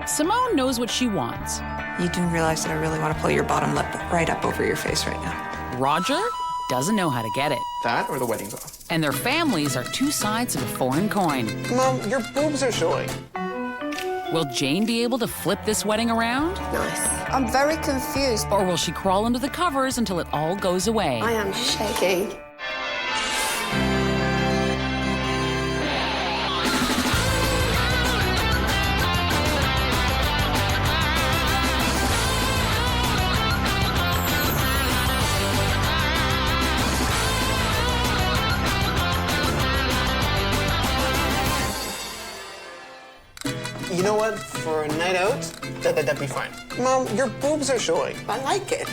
Simone knows what she wants. You do realize that I really want to pull your bottom lip right up over your face right now. Roger doesn't know how to get it. That or the wedding vow? And their families are two sides of a foreign coin. Mom, your boobs are showing. Will Jane be able to flip this wedding around? Nice. I'm very confused. Or will she crawl under the covers until it all goes away? I am shaking. You know what? For a night out, that'd be fine. Mom, your boobs are showing. I like it.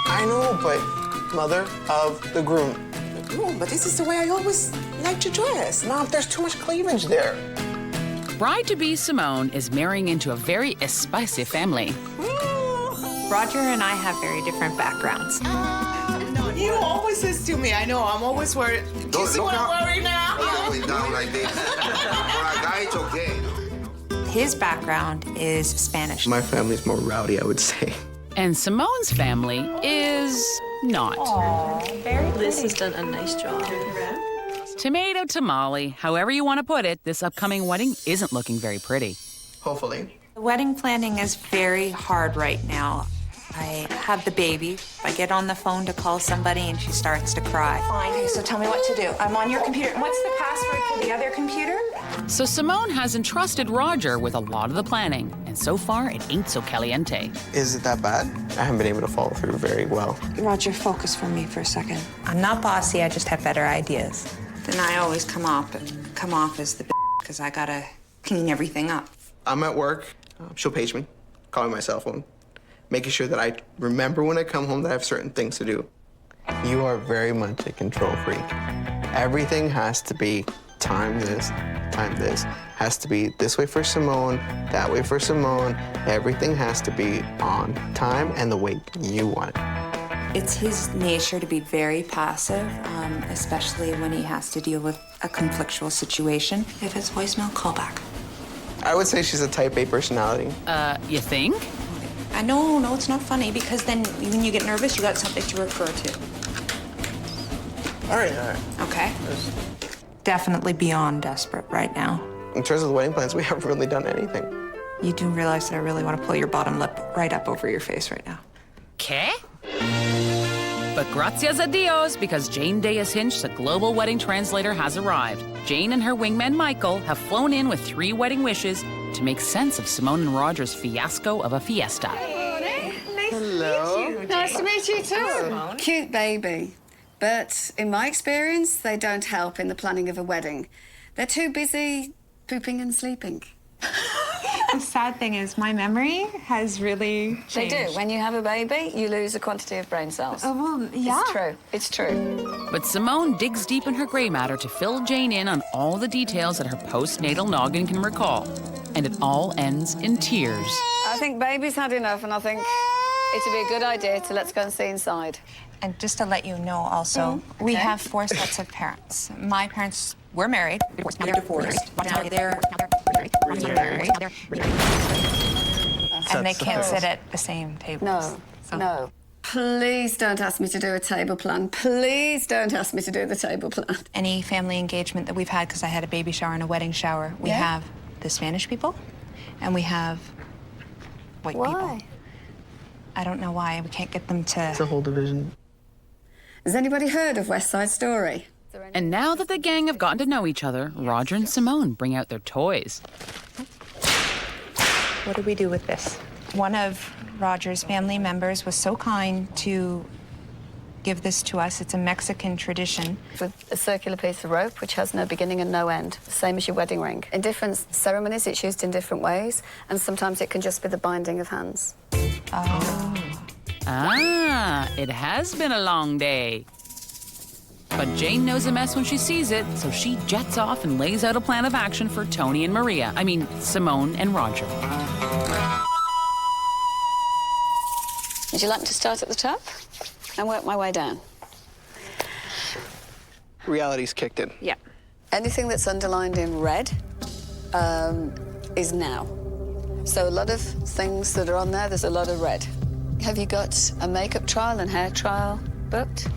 I know, but mother of the groom. The groom, but this is the way I always like to dress. Mom, there's too much cleavage there. Bride-to-be Simone is marrying into a very spicy family. Roger and I have very different backgrounds. You always says to me, I know, I'm always worried. Do you see what I'm worried now? Going down like this. For a guy, it's okay. His background is Spanish. My family's more rowdy, I would say. And Simone's family is not. Liz has done a nice job. Tomato tamale, however you want to put it, this upcoming wedding isn't looking very pretty. Hopefully. The wedding planning is very hard right now. I have the baby. I get on the phone to call somebody and she starts to cry. Fine, okay, so tell me what to do. I'm on your computer. What's the password for the other computer? So Simone has entrusted Roger with a lot of the planning, and so far it ain't so caliente. Is it that bad? I haven't been able to follow through very well. Roger, focus for me for a second. I'm not bossy, I just have better ideas. Then I always come off as the because I gotta clean everything up. I'm at work. She'll page me, call me my cell phone, making sure that I remember when I come home that I have certain things to do. You are very much a control freak. Everything has to be time this, has to be this way for Simone, that way for Simone. Everything has to be on time and the way you want it. It's his nature to be very passive, especially when he has to deal with a conflictual situation. If it's voicemail, call back. I would say she's a type A personality. You think? I know, no, it's not funny, because then when you get nervous, you got something to refer to. All right. Okay? Definitely beyond desperate right now. In terms of the wedding plans, we haven't really done anything. You do realize that I really want to pull your bottom lip right up over your face right now. ¿Qué? But gracias a Dios, because Jane Deas Hinch, the global wedding translator, has arrived. Jane and her wingman, Michael, have flown in with 3 wedding wishes to make sense of Simone and Roger's fiasco of a fiesta. Hello. Nice to meet you too. Cute baby. But in my experience, they don't help in the planning of a wedding. They're too busy pooping and sleeping. The sad thing is my memory has really changed. They do. When you have a baby, you lose a quantity of brain cells. Oh, well, yeah. It's true. It's true. But Simone digs deep in her gray matter to fill Jane in on all the details that her postnatal noggin can recall. And it all ends in tears. I think baby's had enough, and I think it'd be a good idea to let's go and see inside. And just to let you know also, we have 4 sets of parents. My parents were married. Now they're divorced. Now they're remarried. And they can't sit at the same table. No. Please don't ask me to do a table plan. Please don't ask me to do the table plan. Any family engagement that we've had, because I had a baby shower and a wedding shower, we have the Spanish people and we have white people. Why? I don't know why. We can't get them to... It's a whole division. Has anybody heard of West Side Story? And now that the gang have gotten to know each other, Roger and Simone bring out their toys. What do we do with this? One of Roger's family members was so kind to give this to us. It's a Mexican tradition. With a circular piece of rope, which has no beginning and no end, same as your wedding ring. In different ceremonies, it's used in different ways, and sometimes it can just be the binding of hands. Oh. Ah, it has been a long day. But Jane knows a mess when she sees it, so she jets off and lays out a plan of action for Tony and Maria. I mean, Simone and Roger. Would you like me to start at the top and work my way down? Reality's kicked in. Yeah. Anything that's underlined in red is now. So a lot of things that are on there, there's a lot of red. Have you got a makeup trial and hair trial booked?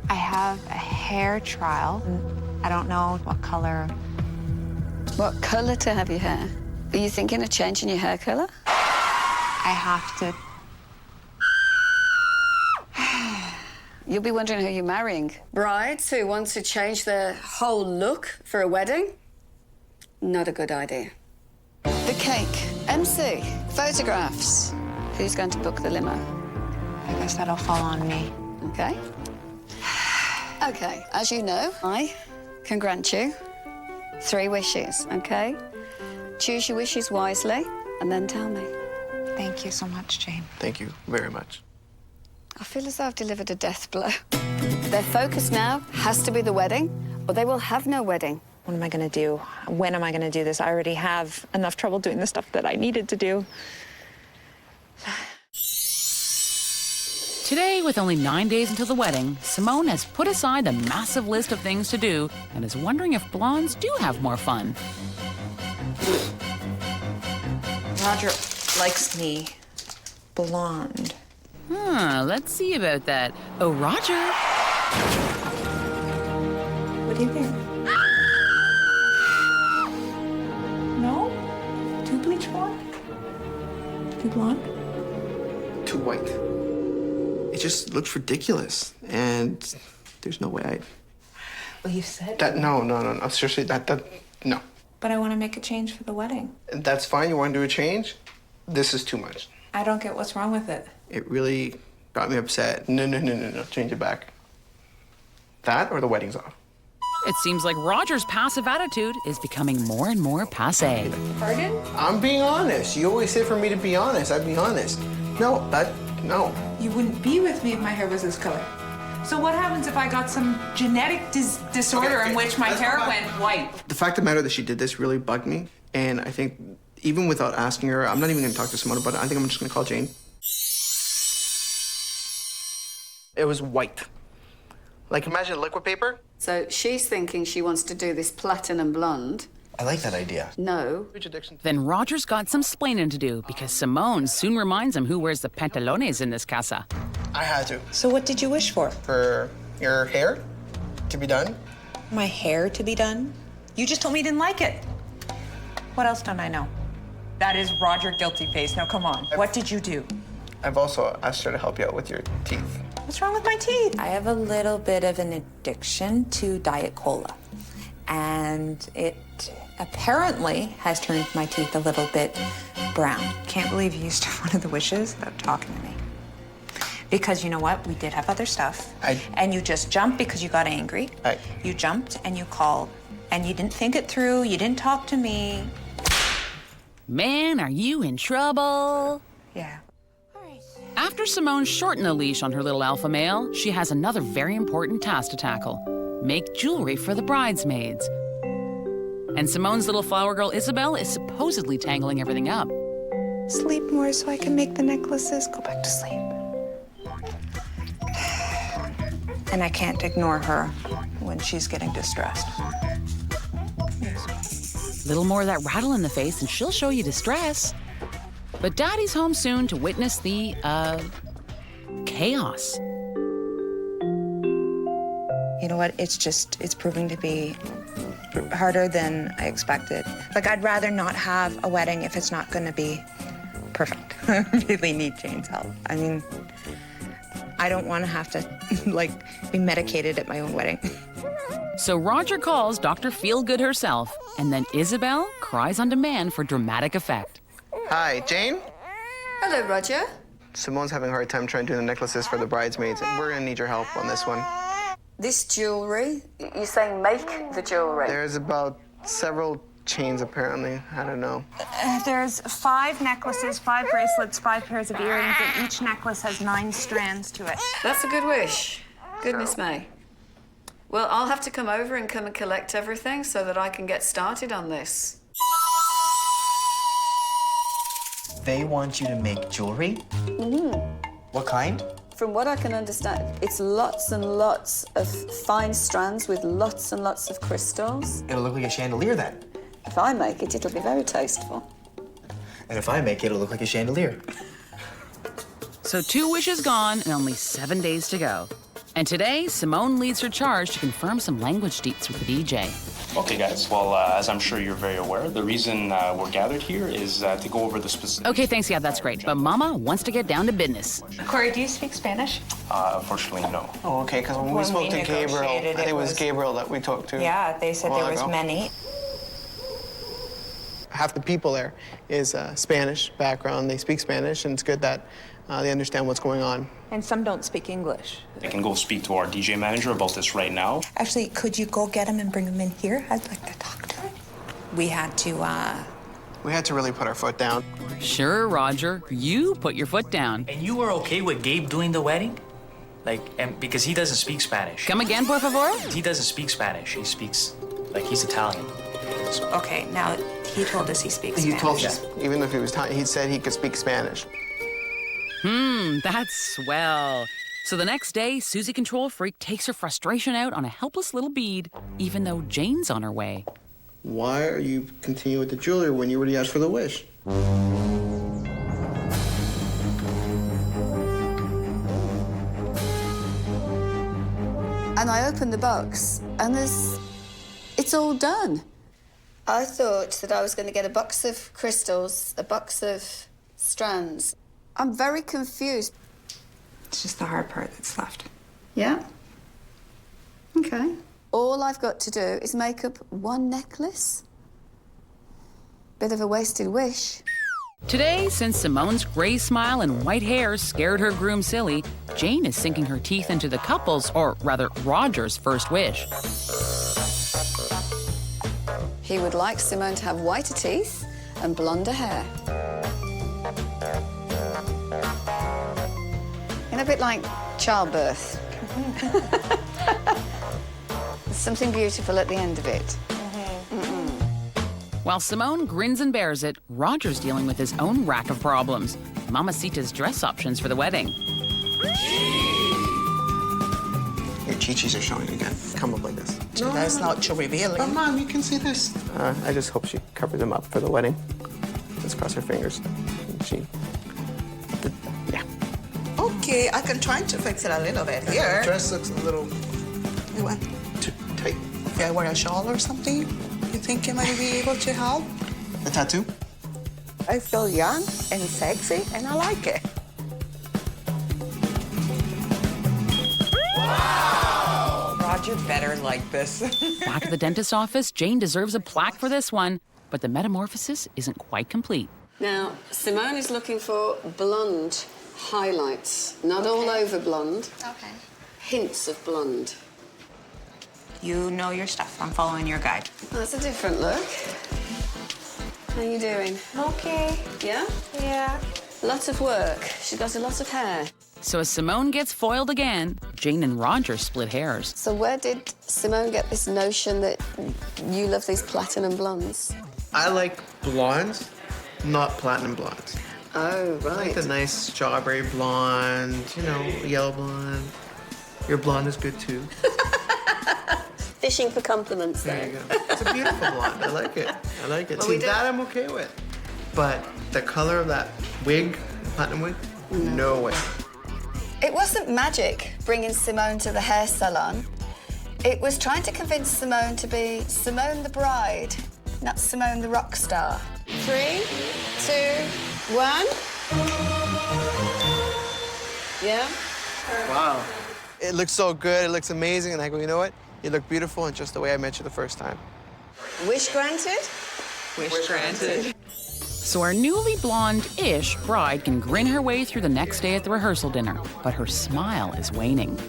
I have a hair trial. I don't know what color. What colour to have your hair? Are you thinking of changing your hair colour? I have to. You'll be wondering who you're marrying. Brides who want to change their whole look for a wedding? Not a good idea. The cake, MC, photographs. Who's going to book the limo? I guess that'll fall on me. Okay. Okay, as you know, I can grant you 3 wishes, okay? Choose your wishes wisely and then tell me. Thank you so much, Jane. Thank you very much. I feel as though I've delivered a death blow. Their focus now has to be the wedding, or they will have no wedding. What am I going to do? When am I going to do this? I already have enough trouble doing the stuff that I needed to do. Today, with only 9 days until the wedding, Simone has put aside a massive list of things to do and is wondering if blondes do have more fun. Roger likes me blonde. Let's see about that. Oh, Roger. What do you think? No? Too bleach blonde? Too blonde? Too white. It just looks ridiculous, and there's no way I. Well, you said That no. Seriously, no. But I want to make a change for the wedding. That's fine. You want to do a change? This is too much. I don't get what's wrong with it. It really got me upset. No. Change it back. That or the wedding's off. It seems like Roger's passive attitude is becoming more and more passé. Pardon? I'm being honest. You always say for me to be honest. I'd be honest. No. You wouldn't be with me if my hair was this color. So what happens if I got some genetic disorder in which my hair went white? The fact of the matter that she did this really bugged me. And I think even without asking her, I'm not even going to talk to Simone about it. I think I'm just going to call Jane. It was white. Like, imagine liquid paper. So she's thinking she wants to do this platinum blonde. I like that idea. No. Then Roger's got some splaining to do because Simone soon reminds him who wears the pantalones in this casa. I had to. So what did you wish for? For your hair to be done. My hair to be done? You just told me you didn't like it. What else don't I know? That is Roger guilty face. Now, come on. What did you do? I've also asked her to help you out with your teeth. What's wrong with my teeth? I have a little bit of an addiction to Diet Cola. And it apparently has turned my teeth a little bit brown. Can't believe you used one of the wishes without talking to me. Because you know what? We did have other stuff. And you just jumped because you got angry. You jumped and you called. And you didn't think it through. You didn't talk to me. Man, are you in trouble? Yeah. After Simone shortened the leash on her little alpha male, she has another very important task to tackle. Make jewelry for the bridesmaids. And Simone's little flower girl, Isabel, is supposedly tangling everything up. Sleep more so I can make the necklaces. Go back to sleep. And I can't ignore her when she's getting distressed. Little more of that rattle in the face and she'll show you distress. But Daddy's home soon to witness the, chaos. You know what? It's proving to be harder than I expected. Like, I'd rather not have a wedding if it's not going to be perfect. I really need Jane's help. I mean, I don't want to have to, like, be medicated at my own wedding. So Roger calls Dr. Feelgood herself, and then Isabel cries on demand for dramatic effect. Hi, Jane? Hello, Roger. Simone's having a hard time trying to do the necklaces for the bridesmaids, and we're gonna need your help on this one. This jewelry, you're saying make the jewelry? There's about several chains, apparently. I don't know. There's 5 necklaces, 5 bracelets, 5 pairs of earrings, and each necklace has 9 strands to it. That's a good wish. Goodness me. Well, I'll have to come over and come and collect everything so that I can get started on this. They want you to make jewelry? What kind? From what I can understand, it's lots and lots of fine strands with lots and lots of crystals. It'll look like a chandelier then. If I make it, it'll be very tasteful. And if I make it, it'll look like a chandelier. So 2 wishes gone and only 7 days to go. And today, Simone leads her charge to confirm some language deets with the DJ. Okay, guys. Well, as I'm sure you're very aware, the reason we're gathered here is to go over the specific... Okay, thanks. Yeah, that's great. But Mama wants to get down to business. Corey, do you speak Spanish? Unfortunately, no. Oh, okay, because when we spoke to Gabriel, I think it was Gabriel that we talked to. Yeah, they said there was many. Half the people there is Spanish background. They speak Spanish, and it's good that they understand what's going on. And some don't speak English. I can go speak to our DJ manager about this right now. Actually, could you go get him and bring him in here? I'd like to talk to him. We had to really put our foot down. Sure, Roger. You put your foot down. And you were okay with Gabe doing the wedding? Like, and because he doesn't speak Spanish. Come again, por favor? He doesn't speak Spanish. He speaks, like, he's Italian. Okay, now he told us he speaks He Spanish. told us, even if he was he said he could speak Spanish. That's swell. So the next day, Susie Control Freak takes her frustration out on a helpless little bead, even though Jane's on her way. Why are you continuing with the jewelry when you already asked for the wish? And I opened the box, and it's all done. I thought that I was going to get a box of crystals, a box of strands. I'm very confused. It's just the hard part that's left. Yeah? Okay. All I've got to do is make up one necklace. Bit of a wasted wish. Today, since Simone's gray smile and white hair scared her groom silly, Jane is sinking her teeth into the couple's, or rather, Roger's first wish. He would like Simone to have whiter teeth and blonder hair. And a bit like childbirth. There's something beautiful at the end of it. While Simone grins and bears it, Roger's dealing with his own rack of problems. Mamacita's dress options for the wedding. Your chichis are showing again. Come up like this. So that's not too revealing. But Mom, you can see this. I just hope she covered them up for the wedding. Let's cross her fingers. Yeah. Okay, I can try to fix it a little bit here. The dress looks a little You want too tight. if I wear a shawl or something? You think you might be able to help? A tattoo? I feel young and sexy, and I like it. Roger better like this. Back at the dentist's office, Jane deserves a plaque for this one, but the metamorphosis isn't quite complete. Now, Simone is looking for blonde highlights. Not all over blonde. Okay. Hints of blonde. You know your stuff. I'm following your guide. That's a different look. How you doing? Okay. Yeah? Yeah. Lots of work. She's got a lot of hair. So as Simone gets foiled again, Jane and Roger split hairs. So where did Simone get this notion that you love these platinum blondes? I like blondes, not platinum blondes. Oh, right. I like the nice strawberry blonde, yellow blonde. Your blonde is good too. Fishing for compliments, There you go. It's a beautiful blonde. I like it. Well, See, that I'm okay with. But the color of that wig, platinum wig, no way. It wasn't magic bringing Simone to the hair salon. It was trying to convince Simone to be Simone the bride, not Simone the rock star. 3, 2, 1. Yeah? Wow. It looks so good. It looks amazing. And I go, you know what? You look beautiful and just the way I met you the first time. Wish granted? Wish granted. So our newly blonde-ish bride can grin her way through the next day at the rehearsal dinner, but her smile is waning.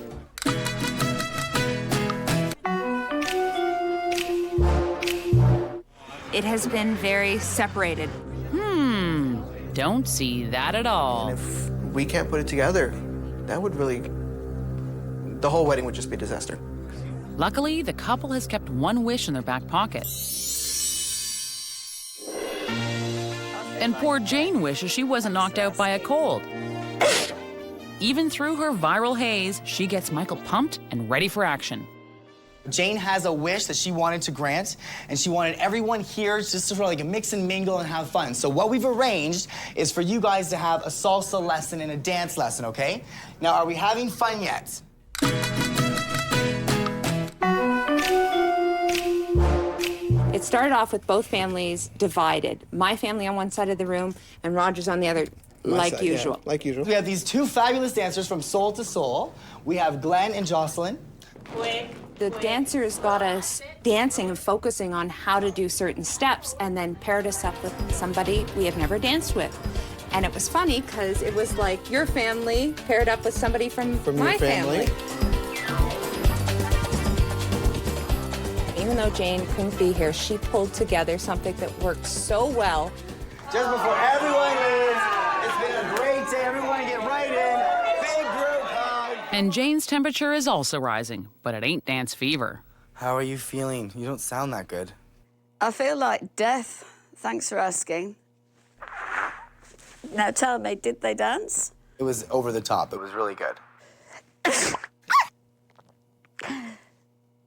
It has been very separated. Don't see that at all. And if we can't put it together, that would really... The whole wedding would just be a disaster. Luckily, the couple has kept one wish in their back pocket. And poor Jane wishes she wasn't knocked out by a cold. Even through her viral haze, she gets Michael pumped and ready for action. Jane has a wish that she wanted to grant, and she wanted everyone here just to sort of like mix and mingle and have fun. So what we've arranged is for you guys to have a salsa lesson and a dance lesson, okay? Now, are we having fun yet? It started off with both families divided. My family on one side of the room and Roger's on the other, like usual. Yeah, like usual. We have these two fabulous dancers from Soul to Soul. We have Glenn and Jocelyn. The dancers got us dancing and focusing on how to do certain steps and then paired us up with somebody we have never danced with. And it was funny because it was like your family paired up with somebody from my your family. Even though Jane couldn't be here, she pulled together something that worked so well. Just before everyone leaves, it's been a great day. Everyone get right in. Big group hug. And Jane's temperature is also rising, but it ain't dance fever. How are you feeling? You don't sound that good. I feel like death. Thanks for asking. Now tell me, did they dance? It was over the top. It was really good.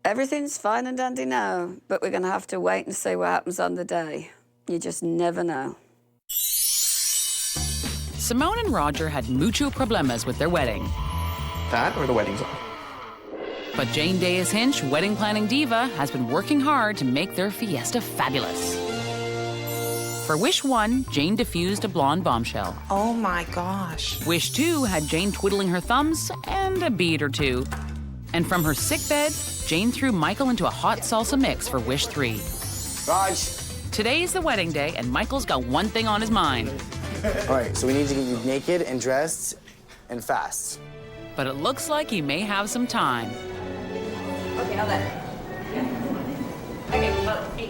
Everything's fine and dandy now, but we're going to have to wait and see what happens on the day. You just never know. Simone and Roger had mucho problemas with their wedding. That or the wedding's on. But Jane Deas-Hinch, wedding planning diva, has been working hard to make their fiesta fabulous. For Wish 1, Jane diffused a blonde bombshell. Oh my gosh. Wish 2 had Jane twiddling her thumbs and a bead or two. And from her sickbed, Jane threw Michael into a hot salsa mix for Wish 3. Raj. Today's the wedding day, and Michael's got one thing on his mind. All right, so we need to get you naked and dressed and fast. But it looks like he may have some time. Okay, I'll let her. Okay, well, hey.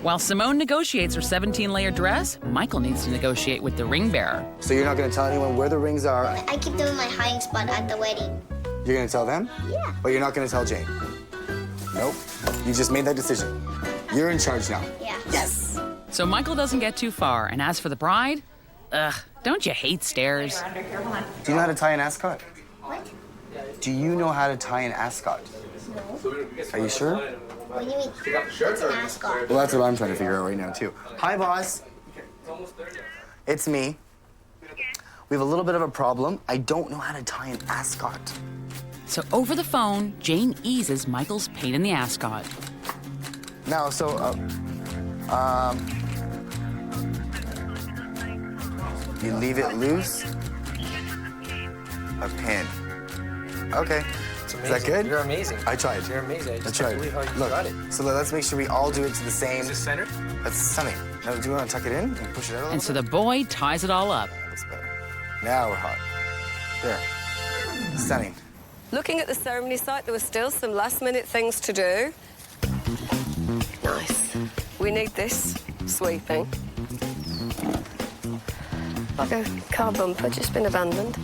While Simone negotiates her 17-layer dress, Michael needs to negotiate with the ring bearer. So you're not going to tell anyone where the rings are? I keep them in my hiding spot at the wedding. You're going to tell them? Yeah. But you're not going to tell Jane? Nope. You just made that decision. You're in charge now. Yeah. Yes. So Michael doesn't get too far, and as for the bride, don't you hate stairs? Do you know how to tie an ascot? What? Do you know how to tie an ascot? No. Are you sure? What do you mean? What's an ascot? Well, that's what I'm trying to figure out right now, too. Hi, boss. It's me. We have a little bit of a problem. I don't know how to tie an ascot. So over the phone, Jane eases Michael's pain in the ascot. Now, you leave it loose. A pin. Okay. Is that good? You're amazing. I tried. You're amazing. I tried. Believe how you Look, got it. so let's make sure we all do it to the same. Is this centered? That's stunning. Now, do you want to tuck it in and push it out a little And so the boy ties it all up. That's better. Now we're hot. There. Stunning. Looking at the ceremony site, there were still some last-minute things to do. Nice. We need this sweeping. Like a car bumper, just been abandoned.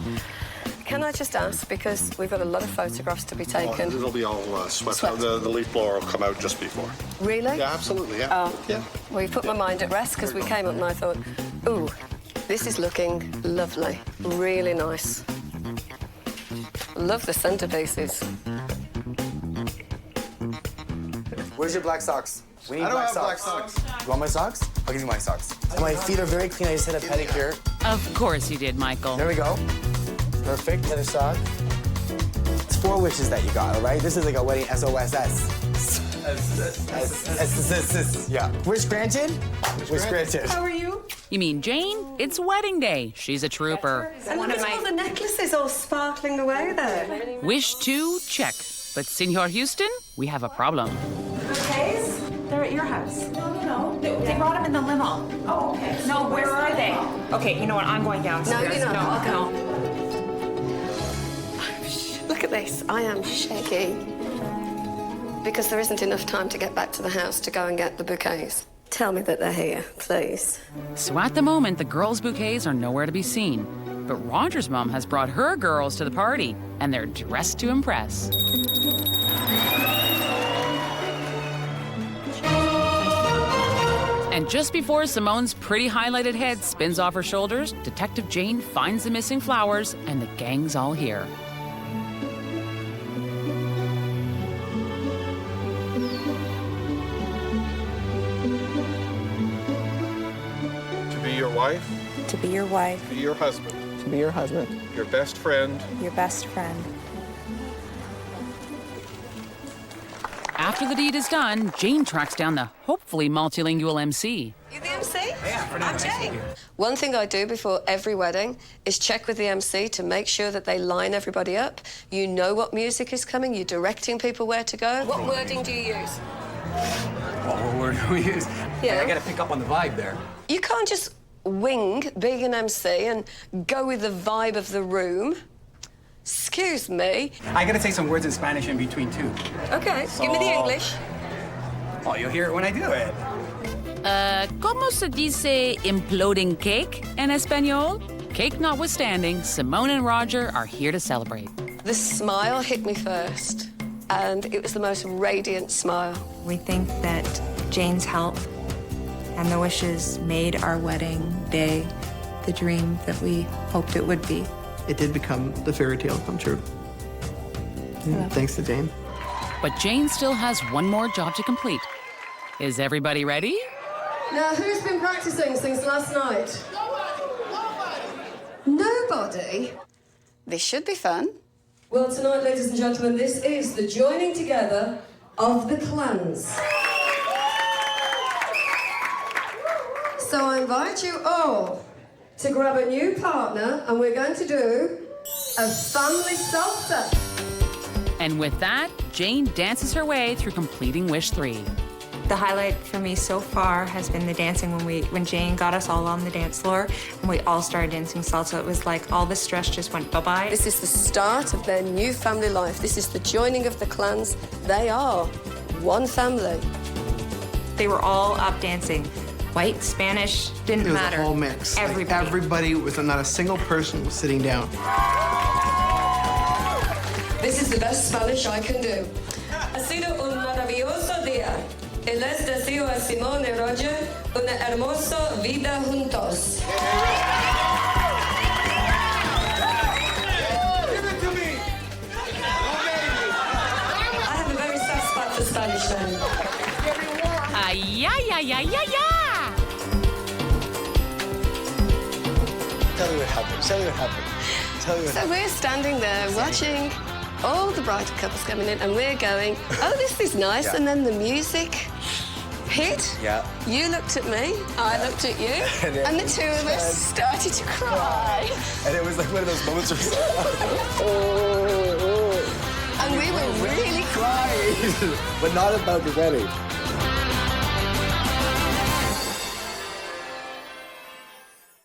Can I just ask, because we've got a lot of photographs to be taken. It'll be all swept. The leaf blower will come out just before. Really? Yeah, absolutely, yeah. Oh. Yeah. Well, you put my mind at rest, because we came up and I thought, ooh, this is looking lovely. Really nice. Love the centerpieces. Where's your black socks? We need I don't black have socks. black socks. You want my socks? I'll give you my socks. And my feet are very clean. I just had a pedicure. Of course you did, Michael. There we go. Perfect. Another sock. It's 4 wishes that you got, all right? This is like a wedding SOS. Yeah. Wish granted? Wish granted. How are you? You mean Jane? It's wedding day. She's a trooper. And look at all the necklaces all sparkling away there. Wish 2, check. But Senor Houston, we have a problem. Bouquets? They're at your house. No. They brought them in the limo. Oh, okay. No, where are they? Okay, you know what? I'm going downstairs. No, you're not. I'll go. No. Look at this. I am shaky. Because there isn't enough time to get back to the house to go and get the bouquets. Tell me that they're here, please. So at the moment, the girls' bouquets are nowhere to be seen. But Roger's mom has brought her girls to the party, and they're dressed to impress. And just before Simone's pretty highlighted head spins off her shoulders, Detective Jane finds the missing flowers, and the gang's all here. wife. To be your wife. To be your husband. To be your husband. Your best friend. Your best friend. After the deed is done, Jane tracks down the hopefully multilingual MC. You the MC? Yeah, I'm Jane. One thing I do before every wedding is check with the MC to make sure that they line everybody up. You know what music is coming, you're directing people where to go. What wording do you use? What word do we use? Yeah. I gotta pick up on the vibe there. You can't just wing being an MC and go with the vibe of the room. Excuse me. I gotta say some words in Spanish in between, too. Okay, give me the English. Oh, you'll hear it when I do it. ¿Cómo se dice imploding cake en español? Cake notwithstanding, Simone and Roger are here to celebrate. The smile hit me first, and it was the most radiant smile. We think that Jane's help and the wishes made our wedding day the dream that we hoped it would be. It did become the fairy tale come true. Thanks to Jane. But Jane still has one more job to complete. Is everybody ready? Now, who's been practicing since last night? Nobody? This should be fun. Well, tonight, ladies and gentlemen, this is the joining together of the clans. So I invite you all to grab a new partner, and we're going to do a family salsa. And with that, Jane dances her way through completing Wish 3. The highlight for me so far has been the dancing when Jane got us all on the dance floor and we all started dancing salsa. It was like all the stress just went bye-bye. This is the start of their new family life. This is the joining of the clans. They are one family. They were all up dancing. White, Spanish, didn't matter. It was a whole mix. Everybody. Like, everybody was, not a single person was sitting down. This is the best Spanish I can do. Ha sido un maravilloso día. Y les deseo a Simone and Roger una hermosa vida juntos. I have a very soft spot for Spanish men. Ay, ay, ay, ay, ay, ay. Tell me what happened. Tell me what happened. Tell me what So we're standing there watching all the bride couples coming in, and we're going, oh, this is nice. Yeah. And then the music hit. Yeah. You looked at me, I looked at you, and the two of us started to cry. And it was like one of those moments where And we were really crying. but not about the wedding.